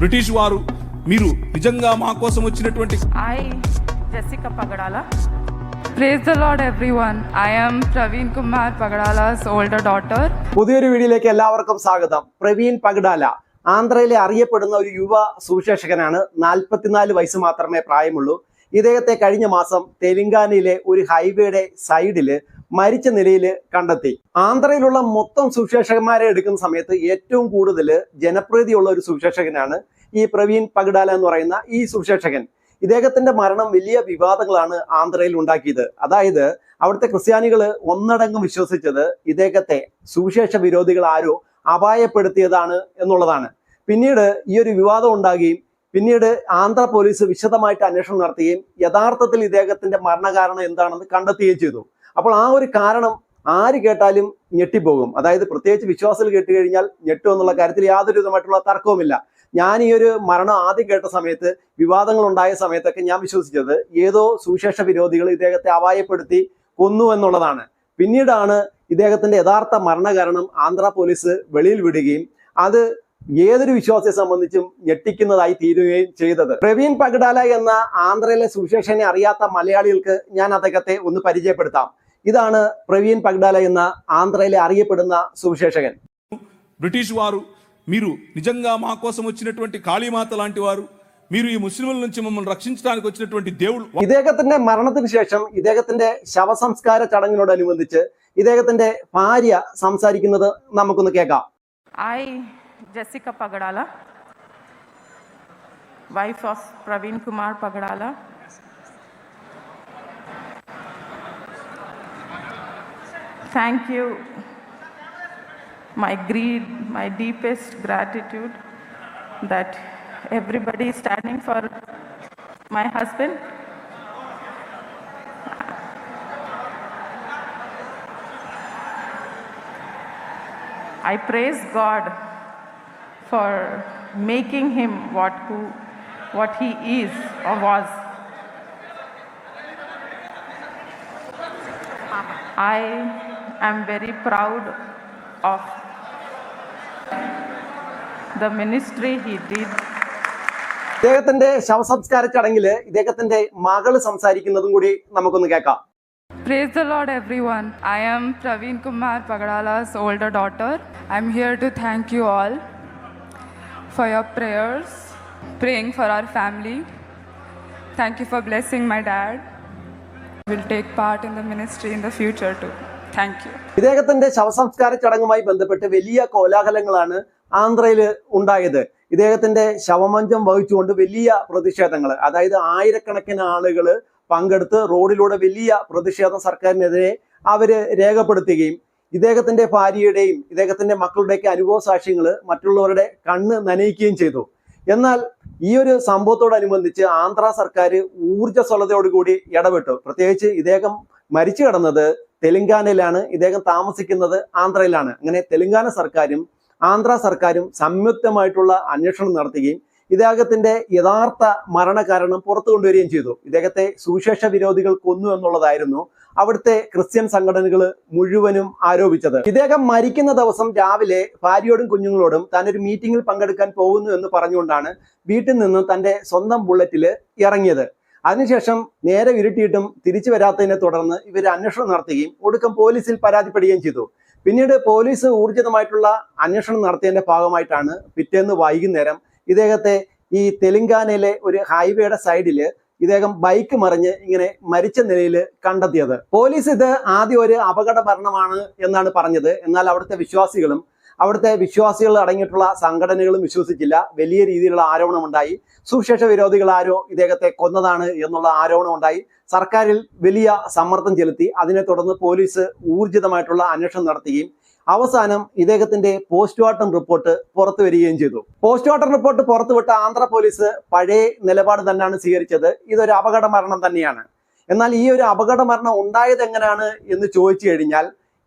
British వారు మీరు నిజంగా మా కోసం వచ్చినటువంటి I, Jessica Pagadala. Praise the Lord, everyone. I am Praveen Kumar Pagadala's older daughter. പുതിയൊരു വീഡിയോയിലേക്ക് എല്ലാവർക്കും സ്വാഗതം. പ്രവീൺ പഗഡാല ആന്ധ്രയിലെ അറിയപ്പെടുന്ന ഒരു യുവ സുവിശേഷകനാണ്. 44 വയസ്സ് മാത്രമേ പ്രായമുള്ളൂ. ഇദ്ദേഹത്തെ കഴിഞ്ഞ മാസം തെലങ്കാനയിലെ ഒരു ഹൈവേയുടെ സൈഡില് മരിച്ച നിലയിൽ കണ്ടെത്തി. ആന്ധ്രയിലുള്ള മൊത്തം സുവിശേഷകന്മാരെ എടുക്കുന്ന സമയത്ത് ഏറ്റവും കൂടുതൽ ജനപ്രീതിയുള്ള ഒരു സുവിശേഷകനാണ് ഈ പ്രവീൺ പഗഡാല എന്ന് പറയുന്ന ഈ സുവിശേഷകൻ. ഇദ്ദേഹത്തിന്റെ മരണം വലിയ വിവാദങ്ങളാണ് ആന്ധ്രയിൽ ഉണ്ടാക്കിയത്. അതായത് അവിടുത്തെ ക്രിസ്ത്യാനികൾ ഒന്നടങ്കം വിശ്വസിച്ചത് ഇദ്ദേഹത്തെ സുവിശേഷ വിരോധികൾ ആരോ അപായപ്പെടുത്തിയതാണ് എന്നുള്ളതാണ്. പിന്നീട് ഈ ഒരു വിവാദം ഉണ്ടാകുകയും പിന്നീട് ആന്ധ്ര പോലീസ് വിശദമായിട്ട് അന്വേഷണം നടത്തുകയും യഥാർത്ഥത്തിൽ ഇദ്ദേഹത്തിന്റെ മരണകാരണം എന്താണെന്ന് കണ്ടെത്തുകയും ചെയ്തു. അപ്പോൾ ആ ഒരു കാരണം ആര് കേട്ടാലും ഞെട്ടിപ്പോകും. അതായത് പ്രത്യേകിച്ച് വിശ്വാസികൾ കേട്ട് കഴിഞ്ഞാൽ ഞെട്ടും എന്നുള്ള കാര്യത്തിൽ യാതൊരു വിധമായിട്ടുള്ള തർക്കവുമില്ല. ഞാൻ ഈ ഒരു മരണം ആദ്യം കേട്ട സമയത്ത്, വിവാദങ്ങൾ ഉണ്ടായ സമയത്തൊക്കെ ഞാൻ വിശ്വസിച്ചത് ഏതോ സുവിശേഷ വിരോധികൾ ഇദ്ദേഹത്തെ അപായപ്പെടുത്തി കൊന്നു എന്നുള്ളതാണ്. പിന്നീടാണ് ഇദ്ദേഹത്തിന്റെ യഥാർത്ഥ മരണകാരണം ആന്ധ്ര പോലീസ് വെളിയിൽ വിടുകയും അത് ഏതൊരു വിശ്വാസിയെ സംബന്ധിച്ചും ഞെട്ടിക്കുന്നതായി തീരുകയും ചെയ്തത്. പ്രവീൺ പഗഡാല എന്ന ആന്ധ്രയിലെ സുവിശേഷനെ അറിയാത്ത മലയാളികൾക്ക് ഞാൻ അദ്ദേഹത്തെ ഒന്ന് പരിചയപ്പെടുത്താം. ഇതാണ് ప్రవీణ్ పగడాల ఎన్న ఆంధ్రలో അറിയപ്പെടുന്ന సువిశేషകൻ. బ్రిటిష్ వారు మీరు నిజంగా మా కోసం వచ్చినటువంటి కాళీమాత లాంటి వారు, మీరు ఈ ముస్లింల నుంచి మమ్మల్ని రక్షించడానికి వచ్చినటువంటి దేవుడు. ഇദ്ദേഹത്തിന്റെ മരണത്തിന് ശേഷം ഇദ്ദേഹത്തിന്റെ ശവസംസ്കാര ചടങ്ങിനോടനുബന്ധിച്ച് ഇദ്ദേഹത്തിന്റെ ഭാര്യ സംസാരിക്കുന്നത് നമുക്കൊന്ന് കേൾക്കാം. I, Jessica Pagadala, wife of Praveen Kumar Pagadala. Thank you. My deepest gratitude that everybody is standing for my husband. I praise God for making him what he is or was. I am very proud of the ministry he did. ഇദ്ദേഹത്തിന്റെ ശവസംസ്കാര ചടങ്ങിൽ ഇദ്ദേഹത്തിന്റെ മകള് സംസാരിക്കുന്നതും കൂടി നമുക്കൊന്ന് കേൾക്കാം. Praise the Lord, everyone. I am Praveen Kumar Pagadala's older daughter. I'm here to thank you all for your prayers, praying for our family. Thank you for blessing my dad. Will take part in the ministry in the future too. Thank you. ഇദ്ദേഹത്തിന്റെ ശവസംസ്കാര ചടങ്ങുമായി ബന്ധപ്പെട്ട് വലിയ കോലാഹലങ്ങളാണ് ആന്ധ്രയിൽ ഉണ്ടായത്. ഇദ്ദേഹത്തിന്റെ ശവമഞ്ചം വഹിച്ചുകൊണ്ട് വലിയ പ്രതിഷേധങ്ങൾ, അതായത് ആയിരക്കണക്കിന് ആളുകൾ പങ്കെടുത്ത് റോഡിലൂടെ വലിയ പ്രതിഷേധം സർക്കാരിനെതിരെ അവര് രേഖപ്പെടുത്തുകയും ഇദ്ദേഹത്തിന്റെ ഭാര്യയുടെയും ഇദ്ദേഹത്തിന്റെ മക്കളുടെയൊക്കെ അനുഭവ സാക്ഷ്യങ്ങൾ മറ്റുള്ളവരുടെ കണ്ണ് നനയിക്കുകയും ചെയ്തു. എന്നാൽ ഈ ഒരു സംഭവത്തോടനുബന്ധിച്ച് ആന്ധ്ര സർക്കാർ ഊർജ്ജസ്വലതയോടുകൂടി ഇടപെട്ടു. പ്രത്യേകിച്ച് ഇദ്ദേഹം മരിച്ചു കിടന്നത് തെലങ്കാനയിലാണ്, ഇദ്ദേഹം താമസിക്കുന്നത് ആന്ധ്രയിലാണ്. അങ്ങനെ തെലങ്കാന സർക്കാരും ആന്ധ്ര സർക്കാരും സംയുക്തമായിട്ടുള്ള അന്വേഷണം നടത്തുകയും ഇദ്ദേഹത്തിന്റെ യഥാർത്ഥ മരണകാരണം പുറത്തു കൊണ്ടുവരികയും ചെയ്തു. ഇദ്ദേഹത്തെ സുവിശേഷ വിരോധികൾ കൊന്നു എന്നുള്ളതായിരുന്നു അവിടുത്തെ ക്രിസ്ത്യൻ സംഘടനകൾ മുഴുവനും ആരോപിച്ചത്. ഇദ്ദേഹം മരിക്കുന്ന ദിവസം രാവിലെ ഭാര്യയോടും കുഞ്ഞുങ്ങളോടും താനൊരു മീറ്റിംഗിൽ പങ്കെടുക്കാൻ പോകുന്നു എന്ന് പറഞ്ഞുകൊണ്ടാണ് വീട്ടിൽ നിന്ന് തന്റെ സ്വന്തം ബുള്ളറ്റിൽ ഇറങ്ങിയത്. അതിനുശേഷം നേരെ ഇരുട്ടിയിട്ടും തിരിച്ചു വരാത്തതിനെ തുടർന്ന് ഇവർ അന്വേഷണം നടത്തുകയും ഒടുക്കം പോലീസിൽ പരാതിപ്പെടുകയും ചെയ്തു. പിന്നീട് പോലീസ് ഊർജിതമായിട്ടുള്ള അന്വേഷണം നടത്തിയതിന്റെ ഭാഗമായിട്ടാണ് പിറ്റേന്ന് വൈകുന്നേരം ഇദ്ദേഹത്തെ ഈ തെലങ്കാനയിലെ ഒരു ഹൈവേയുടെ സൈഡില് ഇദ്ദേഹം ബൈക്ക് മറിഞ്ഞ് ഇങ്ങനെ മരിച്ച നിലയിൽ കണ്ടെത്തിയത്. പോലീസ് ഇത് ആദ്യം ഒരു അപകട മരണമാണ് എന്നാണ് പറഞ്ഞത്. എന്നാൽ അവിടുത്തെ വിശ്വാസികൾ അടങ്ങിയിട്ടുള്ള സംഘടനകളും വിശ്വസിച്ചില്ല. വലിയ രീതിയിലുള്ള ആരോപണമുണ്ടായി. സുവിശേഷ വിരോധികൾ ആരോ ഇദ്ദേഹത്തെ കൊന്നതാണ് എന്നുള്ള ആരോപണം ഉണ്ടായി. സർക്കാരിൽ വലിയ സമ്മർദ്ദം ചെലുത്തി. അതിനെ തുടർന്ന് പോലീസ് ഊർജിതമായിട്ടുള്ള അന്വേഷണം നടത്തുകയും അവസാനം ഇദ്ദേഹത്തിന്റെ പോസ്റ്റ്മോർട്ടം റിപ്പോർട്ട് പുറത്തു വരികയും ചെയ്തു. പോസ്റ്റ്മോർട്ടം റിപ്പോർട്ട് പുറത്തുവിട്ട ആന്ധ്ര പോലീസ് പഴയ നിലപാട് തന്നെയാണ് സ്വീകരിച്ചത്. ഇതൊരു അപകട മരണം തന്നെയാണ്. എന്നാൽ ഈ ഒരു അപകട മരണം ഉണ്ടായത് എങ്ങനെയാണ് എന്ന് ചോദിച്ചു കഴിഞ്ഞാൽ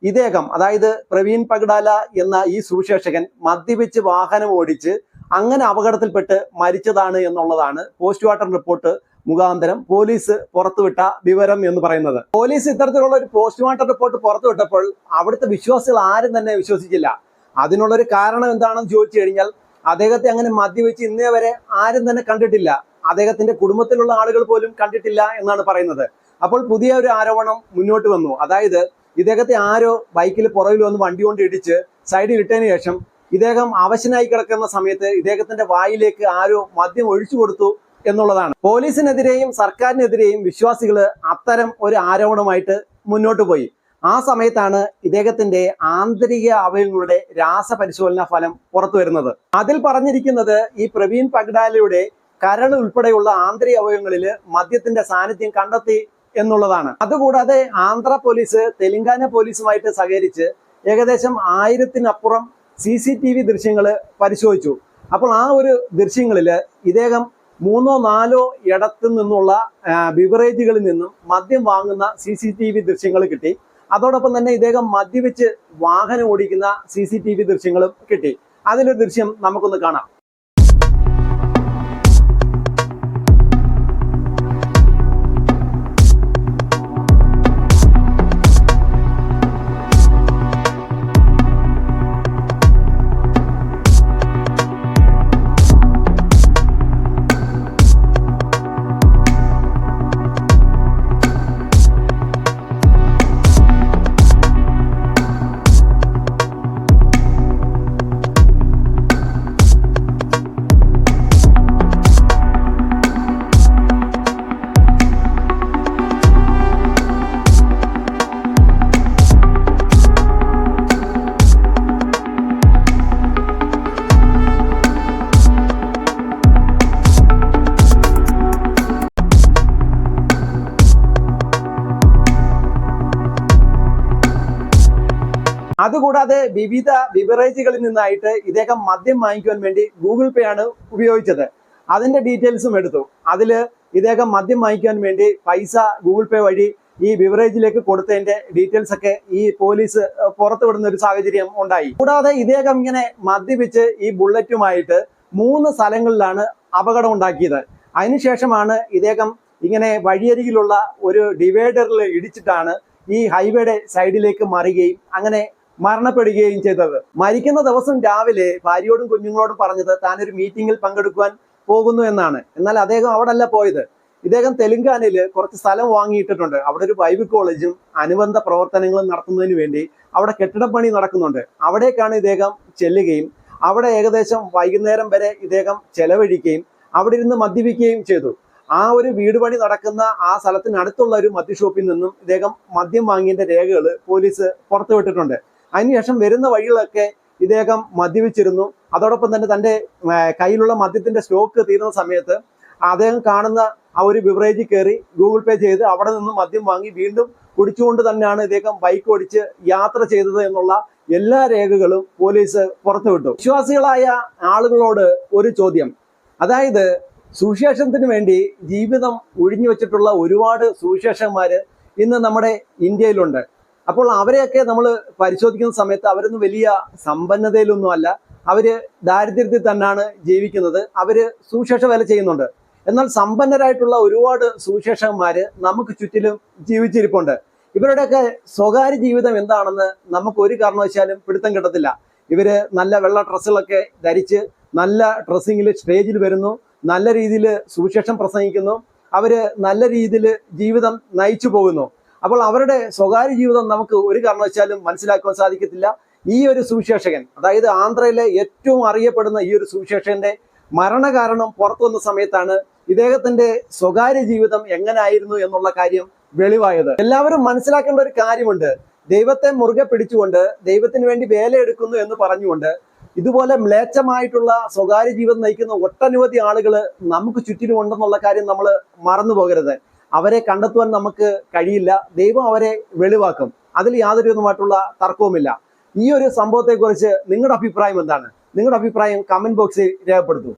ഇദ്ദേഹം, അതായത് പ്രവീൺ പഗഡാല എന്ന ഈ സുവിശേഷകൻ മദ്യപിച്ച് വാഹനം ഓടിച്ച് അങ്ങനെ അപകടത്തിൽപ്പെട്ട് മരിച്ചതാണ് എന്നുള്ളതാണ് പോസ്റ്റ്മോർട്ടം റിപ്പോർട്ട് മുഖാന്തരം പോലീസ് പുറത്തുവിട്ട വിവരം എന്ന് പറയുന്നത്. പോലീസ് ഇത്തരത്തിലുള്ള ഒരു പോസ്റ്റ്മോർട്ടം റിപ്പോർട്ട് പുറത്തുവിട്ടപ്പോൾ അവിടുത്തെ വിശ്വാസികൾ ആരും തന്നെ വിശ്വസിച്ചില്ല. അതിനുള്ളൊരു കാരണം എന്താണെന്ന് ചോദിച്ചു കഴിഞ്ഞാൽ അദ്ദേഹത്തെ അങ്ങനെ മദ്യവെച്ച് ഇന്നേ വരെ ആരും തന്നെ കണ്ടിട്ടില്ല. അദ്ദേഹത്തിന്റെ കുടുംബത്തിലുള്ള ആളുകൾ പോലും കണ്ടിട്ടില്ല എന്നാണ് പറയുന്നത്. അപ്പോൾ പുതിയ ഒരു ആരോപണം മുന്നോട്ട് വന്നു. അതായത് ഇദ്ദേഹത്തെ ആരോ ബൈക്കിൽ പുറകിൽ വന്ന് വണ്ടി കൊണ്ട് ഇടിച്ച് സൈഡിൽ ഇട്ടതിന് ശേഷം ഇദ്ദേഹം അവശനായി കിടക്കുന്ന സമയത്ത് ഇദ്ദേഹത്തിന്റെ വായിലേക്ക് ആരോ മദ്യം ഒഴിച്ചു കൊടുത്തു എന്നുള്ളതാണ്. പോലീസിനെതിരെയും സർക്കാരിനെതിരെയും വിശ്വാസികൾ അത്തരം ഒരു ആരോപണമായിട്ട് മുന്നോട്ട് പോയി. ആ സമയത്താണ് ഇദ്ദേഹത്തിന്റെ ആന്തരിക അവയവങ്ങളുടെ രാസപരിശോധനാ ഫലം പുറത്തു വരുന്നത്. അതിൽ പറഞ്ഞിരിക്കുന്നത് ഈ പ്രവീൺ പഗ്ഡാലയുടെ കരൾ ഉൾപ്പെടെയുള്ള ആന്തരിക അവയവങ്ങളിൽ മദ്യത്തിന്റെ സാന്നിധ്യം കണ്ടെത്തി എന്നുള്ളതാണ്. അതുകൂടാതെ ആന്ധ്ര പോലീസ് തെലങ്കാന പോലീസുമായിട്ട് സഹകരിച്ച് ഏകദേശം 1000-നപ്പുറം CCTV ദൃശ്യങ്ങൾ പരിശോധിച്ചു. അപ്പോൾ ആ ഒരു ദൃശ്യങ്ങളിൽ ഇദ്ദേഹം 3-4 ഇടത്തു നിന്നുള്ള ബിവറേജുകളിൽ നിന്നും മദ്യം വാങ്ങുന്ന CCTV ദൃശ്യങ്ങൾ കിട്ടി. അതോടൊപ്പം തന്നെ ഇദ്ദേഹം മദ്യപിച്ച് വാഹനം ഓടിക്കുന്ന CCTV ദൃശ്യങ്ങളും കിട്ടി. അതിലൊരു ദൃശ്യം നമുക്കൊന്ന് കാണാം. അതുകൂടാതെ വിവിധ ബിവറേജുകളിൽ നിന്നായിട്ട് ഇദ്ദേഹം മദ്യം വാങ്ങിക്കുവാൻ വേണ്ടി ഗൂഗിൾ പേ ആണ് ഉപയോഗിച്ചത്. അതിന്റെ ഡീറ്റെയിൽസും എടുത്തു. അതിൽ ഇദ്ദേഹം മദ്യം വാങ്ങിക്കാൻ വേണ്ടി പൈസ ഗൂഗിൾ പേ വഴി ഈ ബിവറേജിലേക്ക് കൊടുത്തതിന്റെ ഡീറ്റെയിൽസ് ഒക്കെ ഈ പോലീസ് പുറത്തുവിടുന്ന ഒരു സാഹചര്യം ഉണ്ടായി. കൂടാതെ ഇദ്ദേഹം ഇങ്ങനെ മദ്യപിച്ച് ഈ ബുള്ളറ്റുമായിട്ട് 3 സ്ഥലങ്ങളിലാണ് അപകടം ഉണ്ടാക്കിയത്. അതിനുശേഷമാണ് ഇദ്ദേഹം ഇങ്ങനെ വഴിയരികിലുള്ള ഒരു ഡിവൈഡറിൽ ഇടിച്ചിട്ടാണ് ഈ ഹൈവേയുടെ സൈഡിലേക്ക് മറിയുകയും അങ്ങനെ മരണപ്പെടുകയും ചെയ്തത്. മരിക്കുന്ന ദിവസം രാവിലെ ഭാര്യയോടും കുഞ്ഞുങ്ങളോടും പറഞ്ഞത് താനൊരു മീറ്റിംഗിൽ പങ്കെടുക്കുവാൻ പോകുന്നു എന്നാണ്. എന്നാൽ അദ്ദേഹം അവിടെ അല്ല പോയത്. ഇദ്ദേഹം തെലങ്കാനയിൽ കുറച്ച് സ്ഥലം വാങ്ങിയിട്ടിട്ടുണ്ട്. അവിടെ ഒരു ബൈബിൾ കോളേജും അനുബന്ധ പ്രവർത്തനങ്ങളും നടത്തുന്നതിന് വേണ്ടി അവിടെ കെട്ടിടപ്പണി നടക്കുന്നുണ്ട്. അവിടേക്കാണ് ഇദ്ദേഹം ചെല്ലുകയും അവിടെ ഏകദേശം വൈകുന്നേരം വരെ ഇദ്ദേഹം ചെലവഴിക്കുകയും അവിടെ ഇരുന്ന് മദ്യപിക്കുകയും ചെയ്തു. ആ ഒരു വീട് പണി നടക്കുന്ന ആ സ്ഥലത്തിനടുത്തുള്ള ഒരു മദ്യഷോപ്പിൽ നിന്നും ഇദ്ദേഹം മദ്യം വാങ്ങിയതിന്റെ രേഖകൾ പോലീസ് പുറത്തുവിട്ടിട്ടുണ്ട്. അതിനുശേഷം വരുന്ന വഴികളൊക്കെ ഇദ്ദേഹം മദ്യപിച്ചിരുന്നു. അതോടൊപ്പം തന്നെ തന്റെ കയ്യിലുള്ള മദ്യത്തിന്റെ സ്റ്റോക്ക് തീരുന്ന സമയത്ത് അദ്ദേഹം കാണുന്ന ആ ഒരു ബിവറേജിൽ കയറി ഗൂഗിൾ പേ ചെയ്ത് അവിടെ നിന്ന് മദ്യം വാങ്ങി വീണ്ടും കുടിച്ചുകൊണ്ട് തന്നെയാണ് ഇദ്ദേഹം ബൈക്ക് ഓടിച്ച് യാത്ര ചെയ്തത് എന്നുള്ള എല്ലാ രേഖകളും പോലീസ് പുറത്തുവിട്ടു. വിശ്വാസികളായ ആളുകളോട് ഒരു ചോദ്യം, അതായത് സുവിശേഷത്തിന് വേണ്ടി ജീവിതം ഒഴിഞ്ഞു വെച്ചിട്ടുള്ള ഒരുപാട് സുവിശേഷന്മാര് ഇന്ന് നമ്മുടെ ഇന്ത്യയിലുണ്ട്. അപ്പോൾ അവരെയൊക്കെ നമ്മൾ പരിശോധിക്കുന്ന സമയത്ത് അവരൊന്നും വലിയ സമ്പന്നതയിലൊന്നും അല്ല. അവര് ദാരിദ്ര്യത്തിൽ തന്നെയാണ് ജീവിക്കുന്നത്. അവര് സുവിശേഷ വേല ചെയ്യുന്നുണ്ട്. എന്നാൽ സമ്പന്നരായിട്ടുള്ള ഒരുപാട് സുവിശേഷന്മാര് നമുക്ക് ചുറ്റിലും ജീവിച്ചിരിപ്പുണ്ട്. ഇവരുടെയൊക്കെ സ്വകാര്യ ജീവിതം എന്താണെന്ന് നമുക്ക് ഒരു കാരണവശാലും പിടുത്തം കിട്ടത്തില്ല. ഇവര് നല്ല വെള്ള ഡ്രസ്സുകളൊക്കെ ധരിച്ച് നല്ല ഡ്രസ്സിങ്ങിൽ സ്റ്റേജിൽ വരുന്നു, നല്ല രീതിയിൽ സുവിശേഷം പ്രസംഗിക്കുന്നു, അവര് നല്ല രീതിയിൽ ജീവിതം നയിച്ചു പോകുന്നു. അപ്പോൾ അവരുടെ സ്വകാര്യ ജീവിതം നമുക്ക് ഒരു കാരണവശാലും മനസ്സിലാക്കുവാൻ സാധിക്കത്തില്ല. ഈ ഒരു സുവിശേഷകൻ, അതായത് ആന്ധ്രയിലെ ഏറ്റവും അറിയപ്പെടുന്ന ഈ ഒരു സുവിശേഷകന്റെ മരണകാരണം പുറത്തു വന്ന സമയത്താണ് ഇദ്ദേഹത്തിന്റെ സ്വകാര്യ ജീവിതം എങ്ങനെയായിരുന്നു എന്നുള്ള കാര്യം വെളിവായത്. എല്ലാവരും മനസ്സിലാക്കേണ്ട ഒരു കാര്യമുണ്ട്. ദൈവത്തെ മുറുകെ പിടിച്ചുകൊണ്ട് ദൈവത്തിന് വേണ്ടി വേലയെടുക്കുന്നു എന്ന് പറഞ്ഞുകൊണ്ട് ഇതുപോലെ മ്ലേച്ഛമായിട്ടുള്ള സ്വകാര്യ ജീവിതം നയിക്കുന്ന ഒട്ടനവധി ആളുകൾ നമുക്ക് ചുറ്റിലും ഉണ്ടെന്നുള്ള കാര്യം നമ്മൾ മറന്നു പോകരുത്. അവരെ കണ്ടെത്തുവാൻ നമുക്ക് കഴിയില്ല. ദൈവം അവരെ വെളിവാക്കും. അതിൽ യാതൊരു വിധമായിട്ടുള്ള തർക്കവുമില്ല. ഈ ഒരു സംഭവത്തെക്കുറിച്ച് നിങ്ങളുടെ അഭിപ്രായം എന്താണ്? നിങ്ങളുടെ അഭിപ്രായം കമന്റ് ബോക്സിൽ രേഖപ്പെടുത്തൂ.